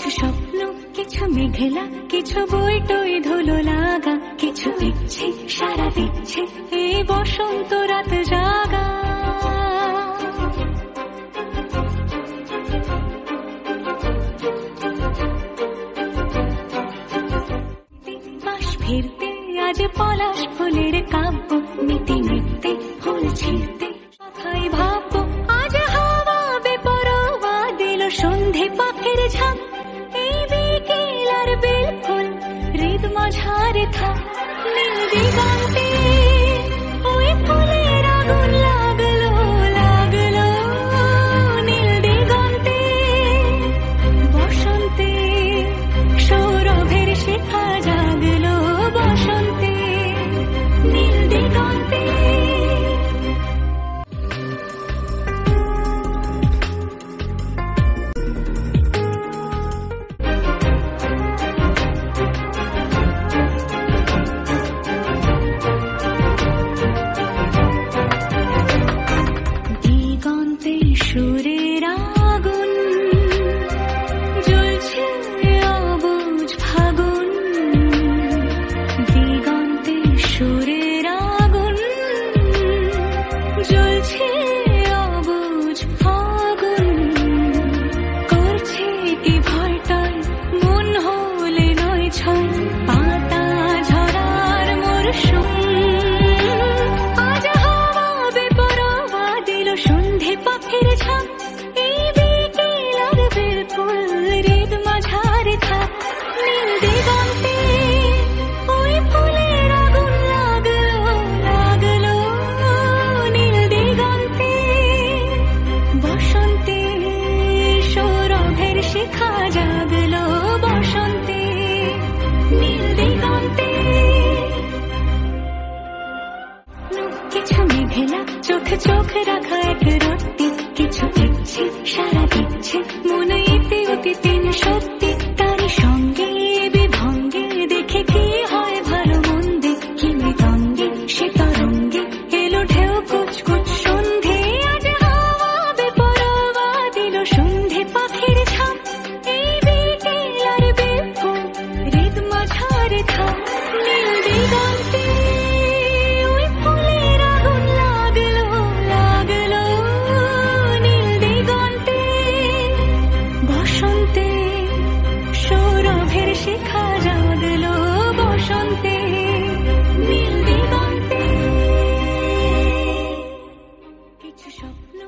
কিছু স্বপ্ন, কিছু মেঘলা, কিছু বই টই ধুলো লাগা, কিছু ইচ্ছে সারা দিচ্ছে এই বসন্ত রাত জাগা। বাস ফিরতে আজ পলাশ ফুলের কাব্য, মিটি মিটতে ফুল ছিঁড়তে কথাই ভাববো। আজ হাওয়া বেপরোয়া দিল সন্ধে পাখির ঝাঁক, এই বিকেল আর বেলফুল হৃদ মাঝারে থাক। নীল দিগন্তে ওই ফুলের আগুন লাগলো লাগলো, নীল দিগন্তে বসন্তে সৌরভের শিখা জাগলো, বসন্তে নীল দিগন্তে। দিগন্তে সুরের আগুন জ্বলছে অবুঝ ফাগুন, দিগন্তে সুরের আগুন জ্বলছে অবুঝ ফাগুন। করছে কি ভয়টায় মন হলে নয় ছয়, পাতা ঝরার মরশুম। আজ হাওয়া বেপরোয়া দিল সন্ধে পাখির ঝাঁক, এই বিকেল আর বেলফুল হৃদ মাঝারে থাক। নীল দিগন্তে ওই ফুলের আগুন লাগলো লাগলো, নীল দিগন্তে বসন্তে সৌরভের শিখা জাগলো, বসন্তে নীল দিগন্তে। কিছু মেঘলা চোখ চোখ রাখা এক রত্তি, কিছু ইচ্ছে সারা দিচ্ছে মনে ইতি অতীতিন সত্যি। তারই সঙ্গে বিভঙ্গে দেখে কি হয় ভালো মন্দে, কি মৃদঙ্গে সে তরঙ্গে এলো ঢেউ কুচকুচ সন্ধে। আজ হাওয়া বেপরোয়া দিল সন্ধে পাখির ঝাঁক, এই বিকেল আর বেলফুল হৃদ মাঝারে থাক। নীল দিগন্তে ওই ফুলের আগুন লাগলো লাগলো, নীল দিগন্তে বসন্তে সৌরভের শিখা জাগলো, বসন্তে নীল দিগন্তে। কিছু স্বপ্ন